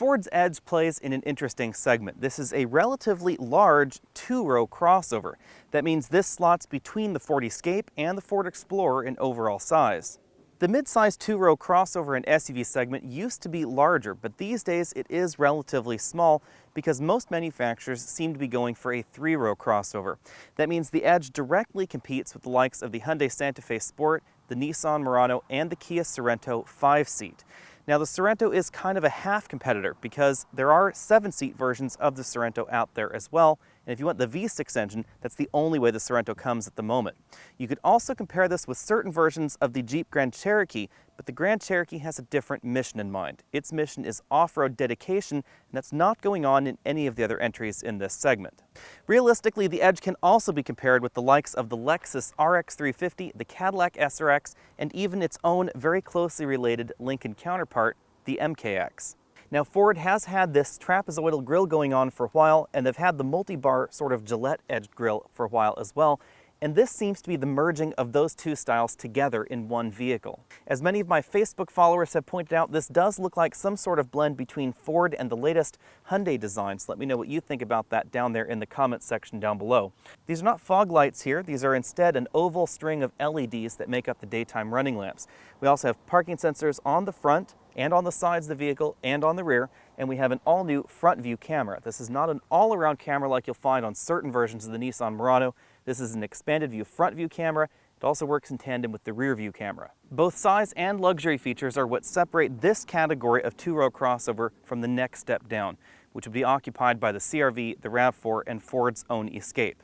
Ford's Edge plays in an interesting segment. This is a relatively large two-row crossover. That means this slots between the Ford Escape and the Ford Explorer in overall size. The mid-size two-row crossover and SUV segment used to be larger, but these days it is relatively small because most manufacturers seem to be going for a three-row crossover. That means the Edge directly competes with the likes of the Hyundai Santa Fe Sport, the Nissan Murano, and the Kia Sorento 5-seat. Now the Sorento is kind of a half competitor because there are 7-seat versions of the Sorento out there as well, and if you want the V6 engine, that's the only way the Sorento comes at the moment. You could also compare this with certain versions of the Jeep Grand Cherokee, but the Grand Cherokee has a different mission in mind. Its mission is off-road dedication, and that's not going on in any of the other entries in this segment. Realistically, the Edge can also be compared with the likes of the Lexus RX 350, the Cadillac SRX, and even its own very closely related Lincoln counterpart, the MKX. Now Ford has had this trapezoidal grille going on for a while, and they've had the multi-bar sort of Gillette-edged grille for a while as well, and this seems to be the merging of those two styles together in one vehicle. As many of my Facebook followers have pointed out, this does look like some sort of blend between Ford and the latest Hyundai designs. Let me know what you think about that down there in the comments section down below. These are not fog lights here. These are instead an oval string of LEDs that make up the daytime running lamps. We also have parking sensors on the front and on the sides of the vehicle and on the rear, and we have an all-new front view camera. This is not an all-around camera like you'll find on certain versions of the Nissan Murano. This is an expanded view front view camera. It also works in tandem with the rear view camera. Both size and luxury features are what separate this category of two-row crossover from the next step down, which would be occupied by the CR-V, the RAV4, and Ford's own Escape.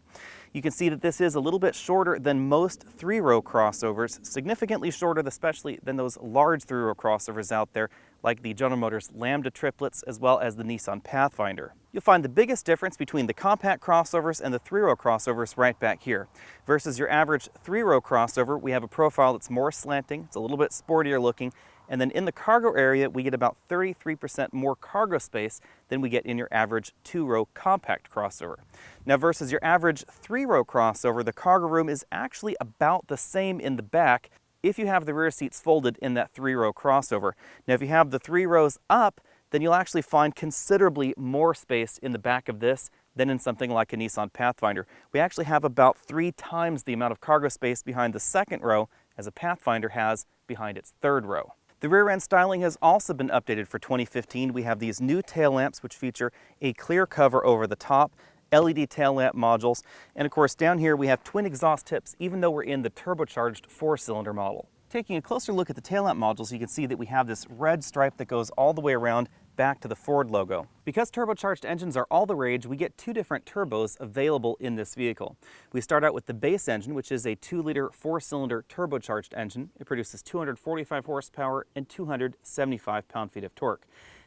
You can see that this is a little bit shorter than most three-row crossovers, significantly shorter especially than those large three-row crossovers out there, like the General Motors Lambda triplets as well as the Nissan Pathfinder. You'll find the biggest difference between the compact crossovers and the three-row crossovers right back here. Versus your average three-row crossover, we have a profile that's more slanting, it's a little bit sportier looking, and then in the cargo area, we get about 33% more cargo space than we get in your average two-row compact crossover. Now versus your average three-row crossover, the cargo room is actually about the same in the back if you have the rear seats folded in that three-row crossover. Now if you have the three rows up, then you'll actually find considerably more space in the back of this than in something like a Nissan Pathfinder. We actually have about 3 times the amount of cargo space behind the second row as a Pathfinder has behind its third row. The rear end styling has also been updated for 2015. We have these new tail lamps which feature a clear cover over the top, LED tail lamp modules, and of course down here we have twin exhaust tips even though we're in the turbocharged 4-cylinder model. Taking a closer look at the tail lamp modules, you can see that we have this red stripe that goes all the way around back to the Ford logo. Because turbocharged engines are all the rage, we get 2 different turbos available in this vehicle. We start out with the base engine, which is a 2-liter 4-cylinder turbocharged engine. It produces 245 horsepower and 275 pound-feet of torque.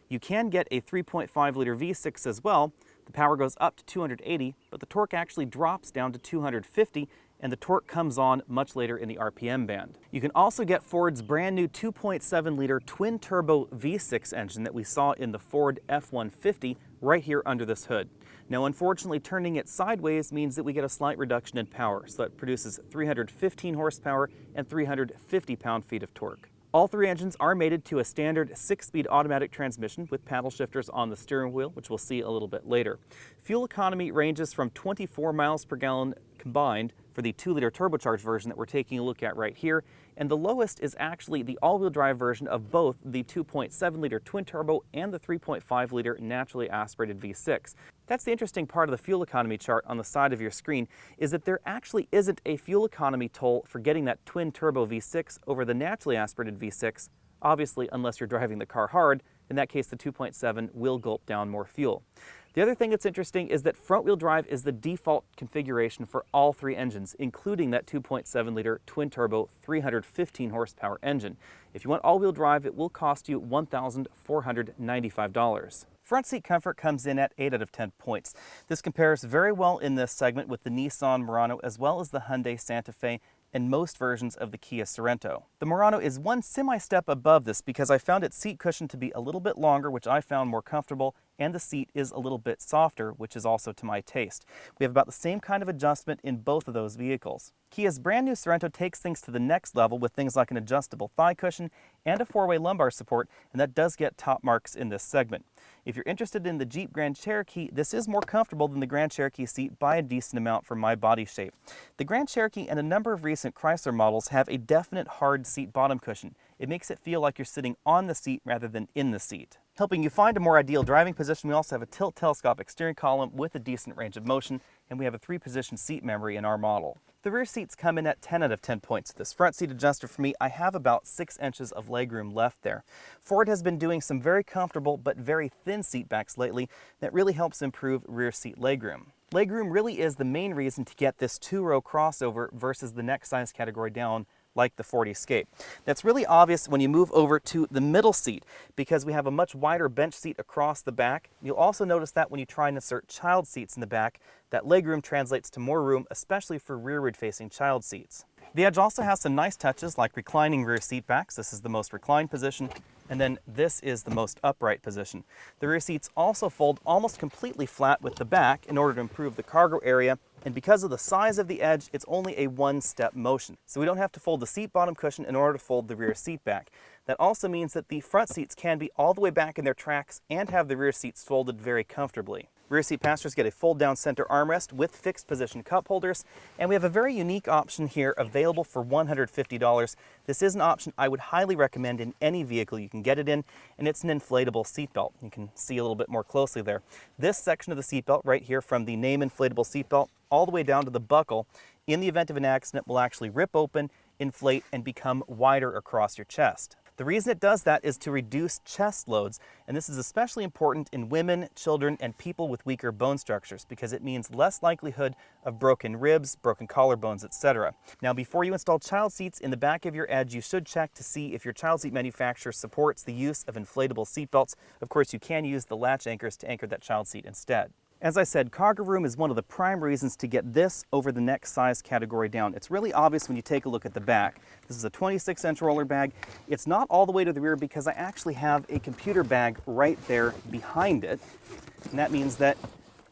You can get a 3.5-liter V6 as well. The power goes up to 280, but the torque actually drops down to 250, and the torque comes on much later in the RPM band. You can also get Ford's brand new 2.7-liter twin-turbo V6 engine that we saw in the Ford F-150 right here under this hood. Now unfortunately, turning it sideways means that we get a slight reduction in power, so it produces 315 horsepower and 350 pound-feet of torque. All 3 engines are mated to a standard 6-speed automatic transmission with paddle shifters on the steering wheel, which we'll see a little bit later. Fuel economy ranges from 24 miles per gallon combined for the 2-liter turbocharged version that we're taking a look at right here, and the lowest is actually the all-wheel drive version of both the 2.7-liter twin-turbo and the 3.5-liter naturally aspirated V6. That's the interesting part of the fuel economy chart on the side of your screen, is that there actually isn't a fuel economy toll for getting that twin-turbo V6 over the naturally aspirated V6, obviously unless you're driving the car hard. In that case, the 2.7 will gulp down more fuel. The other thing that's interesting is that front-wheel drive is the default configuration for all 3 engines, including that 2.7-liter twin-turbo 315 horsepower engine. If you want all-wheel drive, it will cost you $1,495. Front seat comfort comes in at 8 out of 10 points. This compares very well in this segment with the Nissan Murano as well as the Hyundai Santa Fe and most versions of the Kia Sorento. The Murano is one semi-step above this because I found its seat cushion to be a little bit longer, which I found more comfortable, and the seat is a little bit softer, which is also to my taste. We have about the same kind of adjustment in both of those vehicles. Kia's brand new Sorento takes things to the next level with things like an adjustable thigh cushion and a 4-way lumbar support, and that does get top marks in this segment. If you're interested in the Jeep Grand Cherokee, this is more comfortable than the Grand Cherokee seat by a decent amount for my body shape. The Grand Cherokee and a number of recent Chrysler models have a definite hard seat bottom cushion. It makes it feel like you're sitting on the seat rather than in the seat. Helping you find a more ideal driving position, we also have a tilt telescopic steering column with a decent range of motion, and we have a 3-position seat memory in our model. The rear seats come in at 10 out of 10 points. This front seat adjuster for me, I have about 6 inches of legroom left there. Ford has been doing some very comfortable but very thin seat backs lately that really helps improve rear seat legroom. Legroom really is the main reason to get this 2-row crossover versus the next size category down like the Ford Escape. That's really obvious when you move over to the middle seat because we have a much wider bench seat across the back. You'll also notice that when you try and insert child seats in the back, that legroom translates to more room, especially for rearward facing child seats. The Edge also has some nice touches like reclining rear seat backs. This is the most reclined position, and then this is the most upright position. The rear seats also fold almost completely flat with the back in order to improve the cargo area, and because of the size of the Edge, it's only a 1-step motion. So we don't have to fold the seat bottom cushion in order to fold the rear seat back. That also means that the front seats can be all the way back in their tracks and have the rear seats folded very comfortably. Rear seat passengers get a fold-down center armrest with fixed position cup holders, and we have a very unique option here available for $150. This is an option I would highly recommend in any vehicle you can get it in, and it's an inflatable seatbelt. You can see a little bit more closely there. This section of the seatbelt right here, from the name inflatable seatbelt all the way down to the buckle, in the event of an accident will actually rip open, inflate, and become wider across your chest. The reason it does that is to reduce chest loads, and this is especially important in women, children, and people with weaker bone structures because it means less likelihood of broken ribs, broken collarbones, etc. Now, before you install child seats in the back of your Edge, you should check to see if your child seat manufacturer supports the use of inflatable seatbelts. Of course, you can use the latch anchors to anchor that child seat instead. As I said, cargo room is one of the prime reasons to get this over the next size category down. It's really obvious when you take a look at the back. This is a 26-inch roller bag. It's not all the way to the rear because I actually have a computer bag right there behind it. And that means that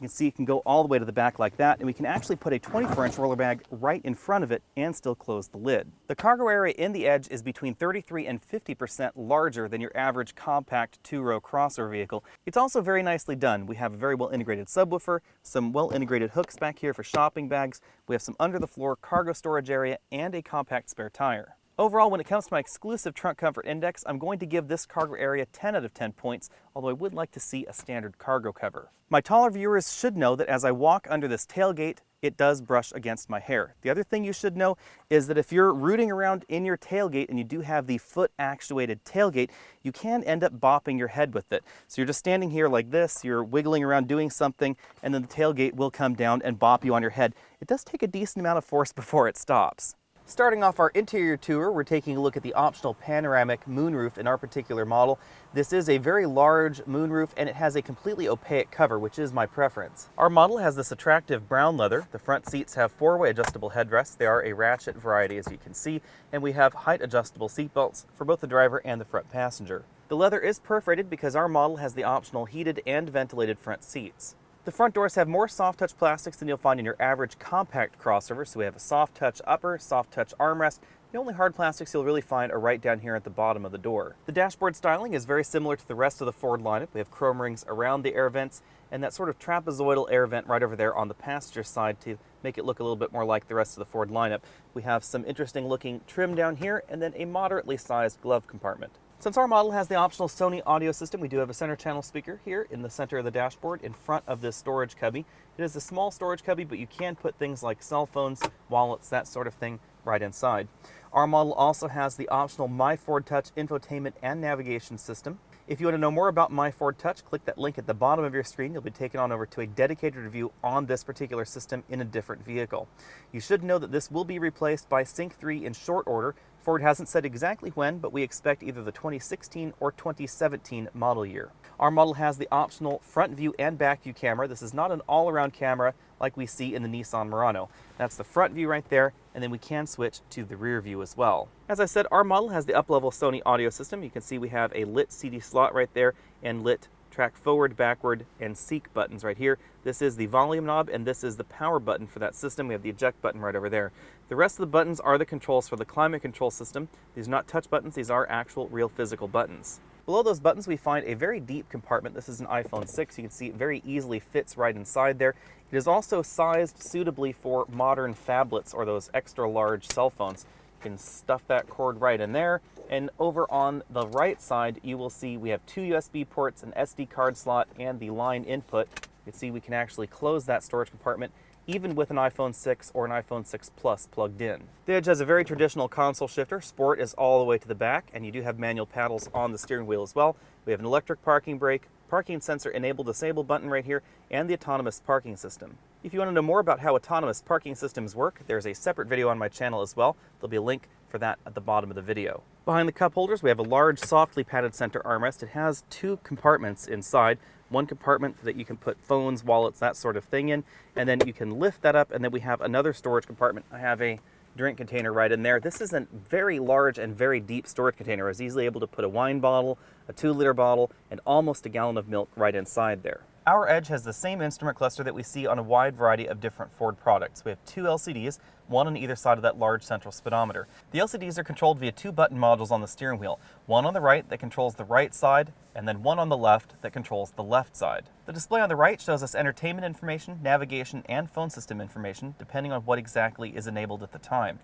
you can see it can go all the way to the back like that, and we can actually put a 24-inch roller bag right in front of it and still close the lid. The cargo area in the Edge is between 33 and 50% larger than your average compact 2-row crossover vehicle. It's also very nicely done. We have a very well integrated subwoofer, some well integrated hooks back here for shopping bags. We have some under the floor cargo storage area and a compact spare tire. Overall, when it comes to my exclusive trunk comfort index, I'm going to give this cargo area 10 out of 10 points, although I would like to see a standard cargo cover. My taller viewers should know that as I walk under this tailgate, it does brush against my hair. The other thing you should know is that if you're rooting around in your tailgate and you do have the foot actuated tailgate, you can end up bopping your head with it. So you're just standing here like this, you're wiggling around doing something, and then the tailgate will come down and bop you on your head. It does take a decent amount of force before it stops. Starting off our interior tour, we're taking a look at the optional panoramic moonroof in our particular model. This is a very large moonroof and it has a completely opaque cover, which is my preference. Our model has this attractive brown leather. The front seats have 4-way adjustable headrests. They are a ratchet variety, as you can see, and we have height adjustable seat belts for both the driver and the front passenger. The leather is perforated because our model has the optional heated and ventilated front seats. The front doors have more soft touch plastics than you'll find in your average compact crossover, so we have a soft touch upper, soft touch armrest. The only hard plastics you'll really find are right down here at the bottom of the door. The dashboard styling is very similar to the rest of the Ford lineup. We have chrome rings around the air vents and that sort of trapezoidal air vent right over there on the passenger side to make it look a little bit more like the rest of the Ford lineup. We have some interesting looking trim down here and then a moderately sized glove compartment. Since our model has the optional Sony audio system, we do have a center channel speaker here in the center of the dashboard in front of this storage cubby. It is a small storage cubby, but you can put things like cell phones, wallets, that sort of thing right inside. Our model also has the optional My Ford Touch infotainment and navigation system. If you want to know more about My Ford Touch, click that link at the bottom of your screen. You'll be taken on over to a dedicated review on this particular system in a different vehicle. You should know that this will be replaced by Sync 3 in short order. Ford hasn't said exactly when, but we expect either the 2016 or 2017 model year. Our model has the optional front view and back view camera. This is not an all-around camera like we see in the Nissan Murano. That's the front view right there, and then we can switch to the rear view as well. As I said, our model has the up-level Sony audio system. You can see we have a lit CD slot right there and lit track forward, backward, and seek buttons right here. This is the volume knob, and this is the power button for that system. We have the eject button right over there. The rest of the buttons are the controls for the climate control system. These are not touch buttons, these are actual real physical buttons. Below those buttons we find a very deep compartment. This is an iPhone 6. You can see it very easily fits right inside there. It is also sized suitably for modern phablets or those extra large cell phones. You can stuff that cord right in there. And over on the right side, you will see we have 2 USB ports, an SD card slot, and the line input. You can see we can actually close that storage compartment even with an iPhone 6 or an iPhone 6 Plus plugged in. The Edge has a very traditional console shifter. Sport is all the way to the back, and you do have manual paddles on the steering wheel as well. We have an electric parking brake, parking sensor enable disable button right here, and the autonomous parking system. If you want to know more about how autonomous parking systems work, there's a separate video on my channel as well. There'll be a link for that at the bottom of the video. Behind the cup holders, we have a large, softly padded center armrest. It has 2 compartments inside. One compartment that you can put phones, wallets, that sort of thing in, and then you can lift that up, and then we have another storage compartment. I have a drink container right in there. This is a very large and very deep storage container. I was easily able to put a wine bottle, a 2-liter bottle, and almost a gallon of milk right inside there. Our Edge has the same instrument cluster that we see on a wide variety of different Ford products. We have 2 LCDs, one on either side of that large central speedometer. The LCDs are controlled via 2 button modules on the steering wheel, one on the right that controls the right side, and then one on the left that controls the left side. The display on the right shows us entertainment information, navigation, and phone system information, depending on what exactly is enabled at the time.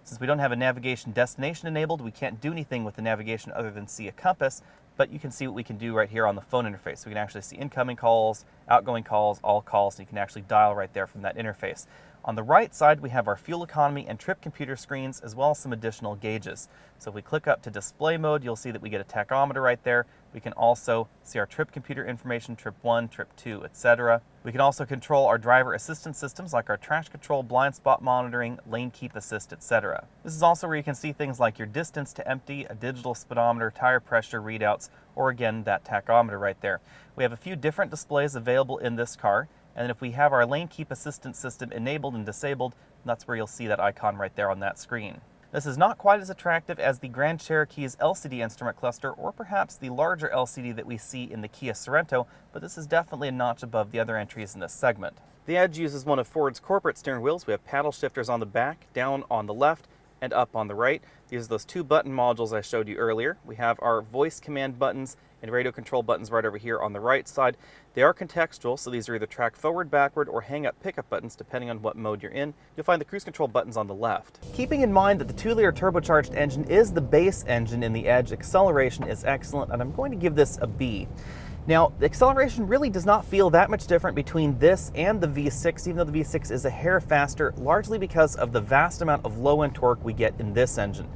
Since we don't have a navigation destination enabled, we can't do anything with the navigation other than see a compass, but you can see what we can do right here on the phone interface. We can actually see incoming calls, outgoing calls, all calls, and you can actually dial right there from that interface. On the right side, we have our fuel economy and trip computer screens, as well as some additional gauges. So if we click up to display mode, you'll see that we get a tachometer right there. We can also see our trip computer information, trip 1, trip 2, etc. We can also control our driver assistance systems like our trash control, blind spot monitoring, lane keep assist, etc. This is also where you can see things like your distance to empty, a digital speedometer, tire pressure readouts, or again, that tachometer right there. We have a few different displays available in this car. And if we have our lane keep assistance system enabled and disabled, that's where you'll see that icon right there on that screen. This is not quite as attractive as the Grand Cherokee's LCD instrument cluster, or perhaps the larger LCD that we see in the Kia Sorento, but this is definitely a notch above the other entries in this segment. The Edge uses one of Ford's corporate steering wheels. We have paddle shifters on the back, down on the left, and up on the right. These are those 2 button modules I showed you earlier. We have our voice command buttons and radio control buttons right over here on the right side. They are contextual, so these are either track forward, backward, or hang up pickup buttons depending on what mode you're in. You'll find the cruise control buttons on the left. Keeping in mind that the 2-liter turbocharged engine is the base engine in the Edge, acceleration is excellent, and I'm going to give this a B. Now, the acceleration really does not feel that much different between this and the V6, even though the V6 is a hair faster, largely because of the vast amount of low-end torque we get in this engine.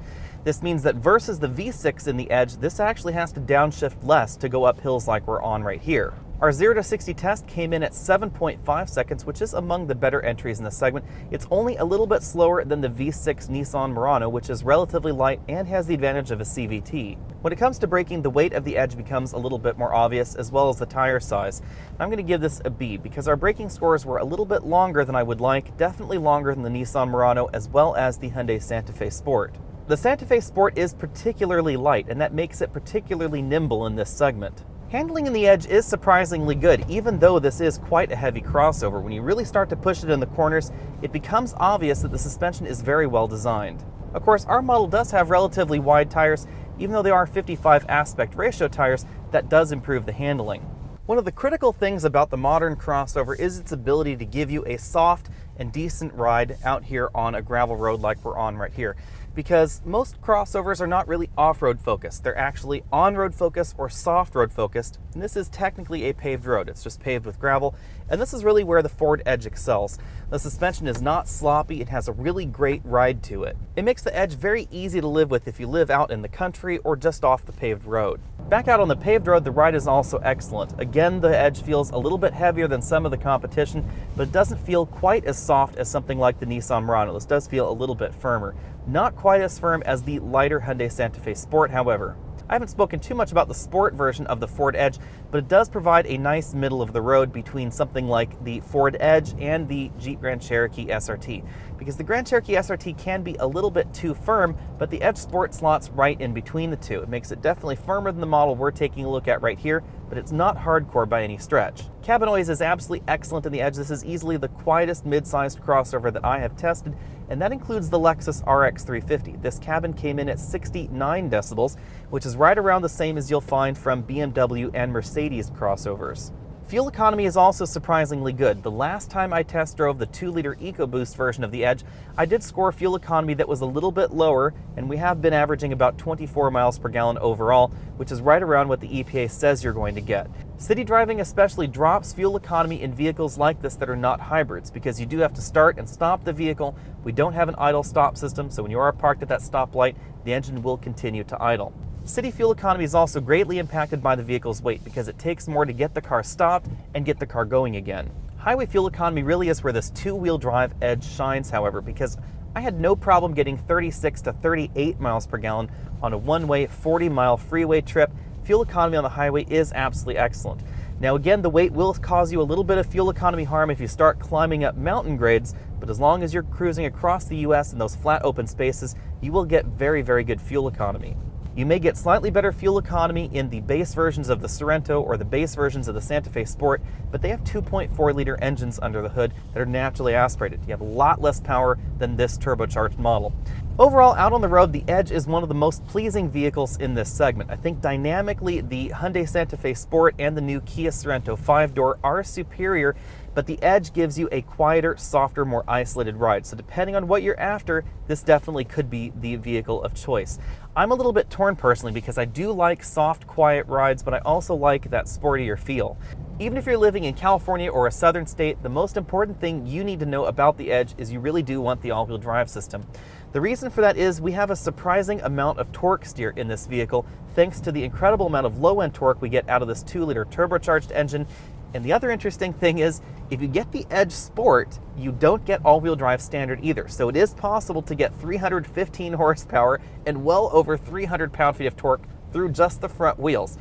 This means that versus the V6 in the Edge, this actually has to downshift less to go up hills like we're on right here. Our 0 to 60 test came in at 7.5 seconds, which is among the better entries in the segment. It's only a little bit slower than the V6 Nissan Murano, which is relatively light and has the advantage of a CVT. When it comes to braking, the weight of the Edge becomes a little bit more obvious, as well as the tire size. I'm going to give this a B, because our braking scores were a little bit longer than I would like, definitely longer than the Nissan Murano, as well as the Hyundai Santa Fe Sport. The Santa Fe Sport is particularly light, and that makes it particularly nimble in this segment. Handling in the Edge is surprisingly good, even though this is quite a heavy crossover. When you really start to push it in the corners, it becomes obvious that the suspension is very well designed. Of course, our model does have relatively wide tires. Even though they are 55 aspect ratio tires, that does improve the handling. One of the critical things about the modern crossover is its ability to give you a soft and decent ride out here on a gravel road like we're on right here. Because most crossovers are not really off-road focused. They're actually on-road focused or soft road focused, and this is technically a paved road. It's just paved with gravel, and this is really where the Ford Edge excels. The suspension is not sloppy, it has a really great ride to it. It makes the Edge very easy to live with if you live out in the country or just off the paved road. Back out on the paved road, the ride is also excellent. Again, the Edge feels a little bit heavier than some of the competition, but it doesn't feel quite as soft as something like the Nissan Murano. This does feel a little bit firmer. Not quite as firm as the lighter Hyundai Santa Fe Sport, however. I haven't spoken too much about the Sport version of the Ford Edge, but it does provide a nice middle of the road between something like the Ford Edge and the Jeep Grand Cherokee SRT. Because the Grand Cherokee SRT can be a little bit too firm, but the Edge Sport slots right in between the two. It makes it definitely firmer than the model we're taking a look at right here, but it's not hardcore by any stretch. Cabin noise is absolutely excellent in the Edge. This is easily the quietest mid-sized crossover that I have tested, and that includes the Lexus RX 350. This cabin came in at 69 decibels, which is right around the same as you'll find from BMW and Mercedes crossovers. Fuel economy is also surprisingly good. The last time I test drove the 2-liter Ecoboost version of the Edge, I did score fuel economy that was a little bit lower, and we have been averaging about 24 miles per gallon overall, which is right around what the EPA says you're going to get. City driving especially drops fuel economy in vehicles like this that are not hybrids, because you do have to start and stop the vehicle. We don't have an idle stop system, so when you are parked at that stoplight, the engine will continue to idle. City fuel economy is also greatly impacted by the vehicle's weight because it takes more to get the car stopped and get the car going again. Highway fuel economy really is where this two-wheel drive Edge shines, however, because I had no problem getting 36 to 38 miles per gallon on a one-way 40-mile freeway trip. Fuel economy on the highway is absolutely excellent. Now again, the weight will cause you a little bit of fuel economy harm if you start climbing up mountain grades, but as long as you're cruising across the US in those flat open spaces, you will get very, very good fuel economy. You may get slightly better fuel economy in the base versions of the Sorento or the base versions of the Santa Fe Sport, but they have 2.4-liter engines under the hood that are naturally aspirated. You have a lot less power than this turbocharged model. Overall, out on the road, the Edge is one of the most pleasing vehicles in this segment. I think dynamically, the Hyundai Santa Fe Sport and the new Kia Sorento 5-door are superior, but the Edge gives you a quieter, softer, more isolated ride. So depending on what you're after, this definitely could be the vehicle of choice. I'm a little bit torn personally because I do like soft, quiet rides, but I also like that sportier feel. Even if you're living in California or a southern state, the most important thing you need to know about the Edge is you really do want the all-wheel drive system. The reason for that is we have a surprising amount of torque steer in this vehicle, thanks to the incredible amount of low-end torque we get out of this 2-liter turbocharged engine. And the other interesting thing is, if you get the Edge Sport, you don't get all-wheel drive standard either. So it is possible to get 315 horsepower and well over 300 pound-feet of torque through just the front wheels.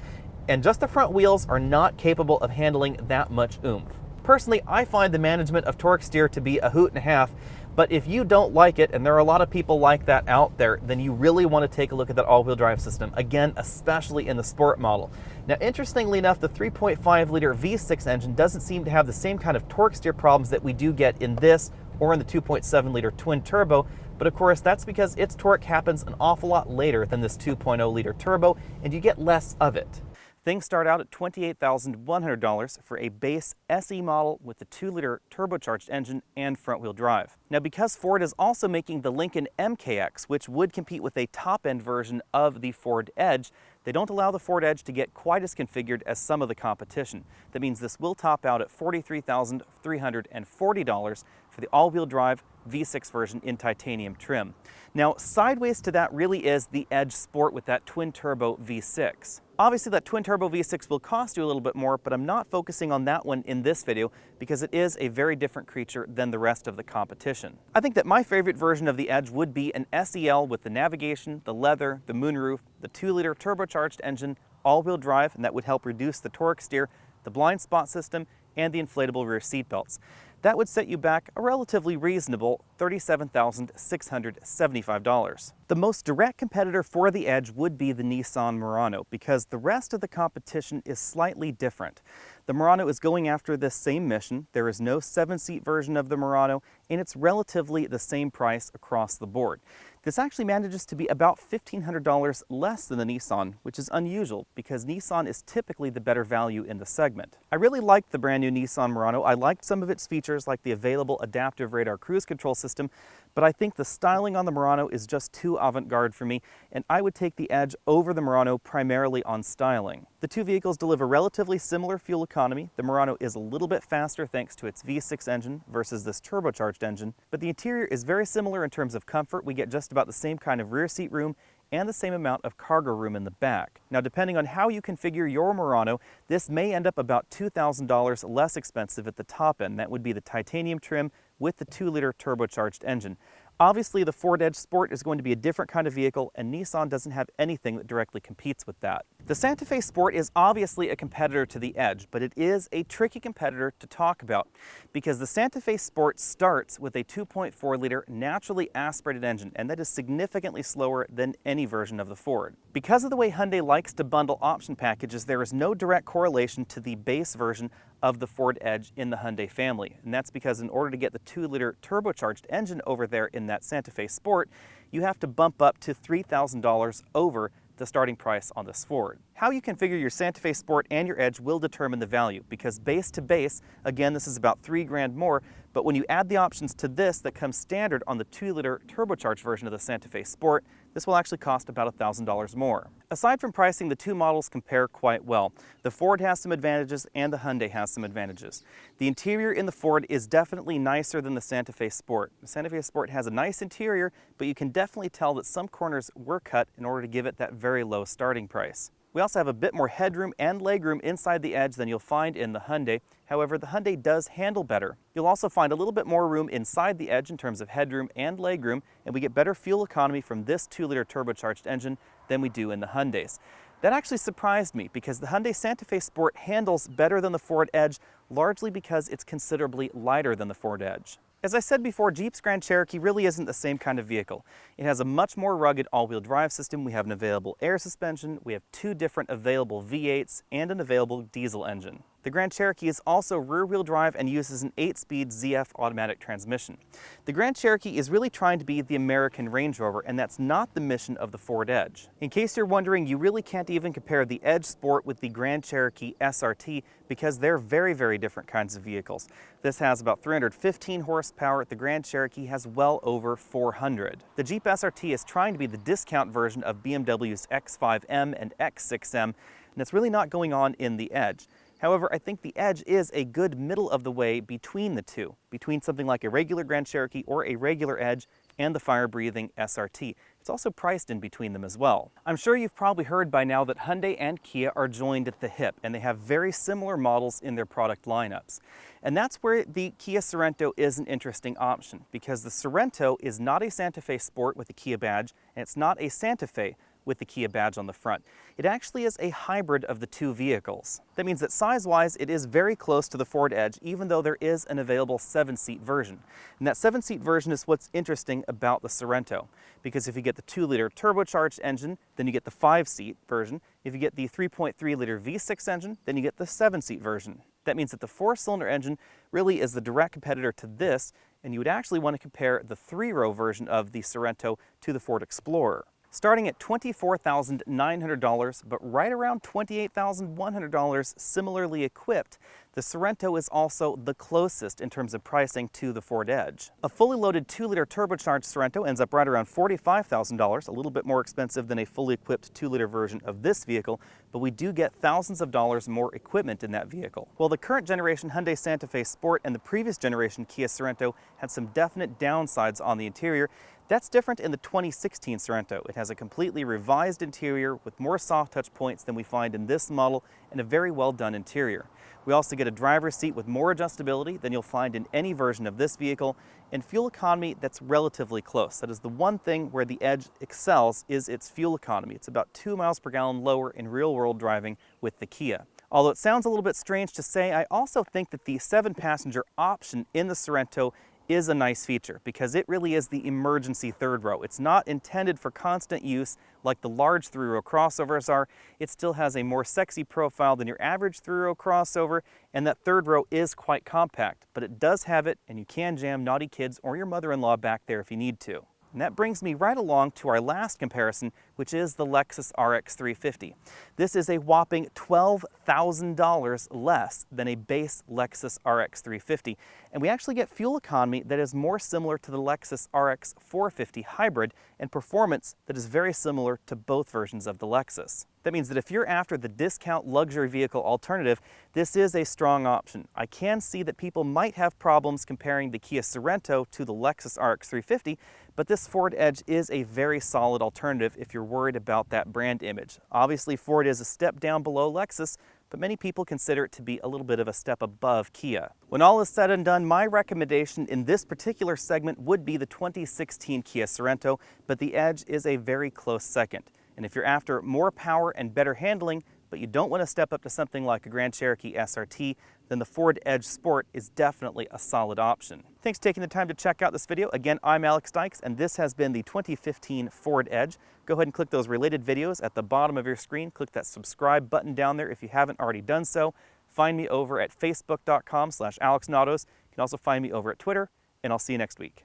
And just the front wheels are not capable of handling that much oomph. Personally, I find the management of torque steer to be a hoot and a half, but if you don't like it, and there are a lot of people like that out there, then you really want to take a look at that all-wheel drive system, again, especially in the Sport model. Now, interestingly enough, the 3.5-liter V6 engine doesn't seem to have the same kind of torque steer problems that we do get in this or in the 2.7-liter twin turbo, but of course that's because its torque happens an awful lot later than this 2.0-liter turbo, and you get less of it. Things start out at $28,100 for a base SE model with the 2-liter turbocharged engine and front-wheel drive. Now, because Ford is also making the Lincoln MKX, which would compete with a top-end version of the Ford Edge, they don't allow the Ford Edge to get quite as configured as some of the competition. That means this will top out at $43,340 for the all-wheel drive V6 version in titanium trim. Now, sideways to that really is the Edge Sport with that twin-turbo V6. Obviously, that twin-turbo V6 will cost you a little bit more, but I'm not focusing on that one in this video because it is a very different creature than the rest of the competition. I think that my favorite version of the Edge would be an SEL with the navigation, the leather, the moonroof, the 2-liter turbocharged engine, all-wheel drive, and that would help reduce the torque steer, the blind spot system, and the inflatable rear seat belts. That would set you back a relatively reasonable $37,675. The most direct competitor for the Edge would be the Nissan Murano because the rest of the competition is slightly different. The Murano is going after this same mission. There is no 7-seat version of the Murano, and it's relatively the same price across the board. This actually manages to be about $1,500 less than the Nissan, which is unusual because Nissan is typically the better value in the segment. I really liked the brand new Nissan Murano. I liked some of its features like the available adaptive radar cruise control system, but I think the styling on the Murano is just too avant-garde for me, and I would take the Edge over the Murano primarily on styling. The two vehicles deliver relatively similar fuel economy. The Murano is a little bit faster thanks to its V6 engine versus this turbocharged engine, but the interior is very similar in terms of comfort. We get just about the same kind of rear seat room and the same amount of cargo room in the back. Now, depending on how you configure your Murano, this may end up about $2,000 less expensive at the top end. That would be the titanium trim with the 2-liter turbocharged engine. Obviously, the Ford Edge Sport is going to be a different kind of vehicle, and Nissan doesn't have anything that directly competes with that. The Santa Fe Sport is obviously a competitor to the Edge, but it is a tricky competitor to talk about because the Santa Fe Sport starts with a 2.4-liter naturally aspirated engine, and that is significantly slower than any version of the Ford. Because of the way Hyundai likes to bundle option packages, there is no direct correlation to the base version of the Ford Edge in the Hyundai family, and that's because in order to get the 2-liter turbocharged engine over there in that Santa Fe Sport, you have to bump up to $3,000 over the starting price on this Ford. How you configure your Santa Fe Sport and your Edge will determine the value, because base to base, again, this is about $3 grand more, but when you add the options to this that comes standard on the 2-liter turbocharged version of the Santa Fe Sport, this will actually cost about $1,000 more. Aside from pricing, the two models compare quite well. The Ford has some advantages and the Hyundai has some advantages. The interior in the Ford is definitely nicer than the Santa Fe Sport. The Santa Fe Sport has a nice interior, but you can definitely tell that some corners were cut in order to give it that very low starting price. We also have a bit more headroom and legroom inside the Edge than you'll find in the Hyundai. However, the Hyundai does handle better. You'll also find a little bit more room inside the Edge in terms of headroom and legroom, and we get better fuel economy from this 2-liter turbocharged engine than we do in the Hyundais. That actually surprised me because the Hyundai Santa Fe Sport handles better than the Ford Edge, largely because it's considerably lighter than the Ford Edge. As I said before, Jeep's Grand Cherokee really isn't the same kind of vehicle. It has a much more rugged all-wheel drive system. We have an available air suspension, we have 2 different available V8s, and an available diesel engine. The Grand Cherokee is also rear-wheel drive and uses an 8-speed ZF automatic transmission. The Grand Cherokee is really trying to be the American Range Rover, and that's not the mission of the Ford Edge. In case you're wondering, you really can't even compare the Edge Sport with the Grand Cherokee SRT because they're very, very different kinds of vehicles. This has about 315 horsepower. The Grand Cherokee has well over 400. The Jeep SRT is trying to be the discount version of BMW's X5M and X6M, and it's really not going on in the Edge. However, I think the Edge is a good middle of the way between the two, between something like a regular Grand Cherokee or a regular Edge and the fire-breathing SRT. It's also priced in between them as well. I'm sure you've probably heard by now that Hyundai and Kia are joined at the hip, and they have very similar models in their product lineups. And that's where the Kia Sorento is an interesting option, because the Sorento is not a Santa Fe Sport with a Kia badge, and it's not a Santa Fe with the Kia badge on the front. It actually is a hybrid of the two vehicles. That means that size-wise, it is very close to the Ford Edge, even though there is an available 7-seat version. And that 7-seat version is what's interesting about the Sorento, because if you get the 2-liter turbocharged engine, then you get the 5-seat version. If you get the 3.3-liter V6 engine, then you get the 7-seat version. That means that the 4-cylinder engine really is the direct competitor to this, and you would actually want to compare the 3-row version of the Sorento to the Ford Explorer. Starting at $24,900, but right around $28,100 similarly equipped, the Sorento is also the closest in terms of pricing to the Ford Edge. A fully loaded 2-liter turbocharged Sorento ends up right around $45,000, a little bit more expensive than a fully equipped 2-liter version of this vehicle, but we do get thousands of dollars more equipment in that vehicle. While the current generation Hyundai Santa Fe Sport and the previous generation Kia Sorento had some definite downsides on the interior, that's different in the 2016 Sorento. It has a completely revised interior with more soft touch points than we find in this model and a very well done interior. We also get a driver's seat with more adjustability than you'll find in any version of this vehicle, and fuel economy that's relatively close. That is the one thing where the Edge excels, is its fuel economy. It's about 2 miles per gallon lower in real-world driving with the Kia. Although it sounds a little bit strange to say, I also think that the 7-passenger option in the Sorento is a nice feature because it really is the emergency 3rd row. It's not intended for constant use like the large 3-row crossovers are. It still has a more sexy profile than your average 3-row crossover, and that 3rd row is quite compact, but it does have it, and you can jam naughty kids or your mother-in-law back there if you need to. And that brings me right along to our last comparison, which is the Lexus RX 350. This is a whopping $12,000 less than a base Lexus RX 350, and we actually get fuel economy that is more similar to the Lexus RX 450 hybrid and performance that is very similar to both versions of the Lexus. That means that if you're after the discount luxury vehicle alternative, this is a strong option. I can see that people might have problems comparing the Kia Sorento to the Lexus RX 350, but this Ford Edge is a very solid alternative if you're worried about that brand image. Obviously, Ford is a step down below Lexus, but many people consider it to be a little bit of a step above Kia. When all is said and done, my recommendation in this particular segment would be the 2016 Kia Sorento, but the Edge is a very close second. And if you're after more power and better handling, but you don't want to step up to something like a Grand Cherokee SRT, then the Ford Edge Sport is definitely a solid option. Thanks for taking the time to check out this video. Again, I'm Alex Dykes, and this has been the 2015 Ford Edge. Go ahead and click those related videos at the bottom of your screen. Click that subscribe button down there if you haven't already done so. Find me over at facebook.com/AlexNautos. You can also find me over at Twitter, and I'll see you next week.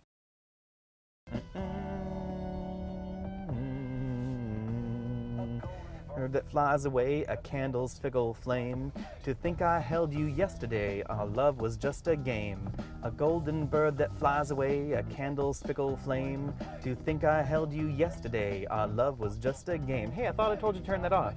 Bird that flies away, a candle's fickle flame. To think I held you yesterday, our love was just a game. A golden bird that flies away, a candle's fickle flame. To think I held you yesterday, our love was just a game. Hey, I thought I told you to turn that off.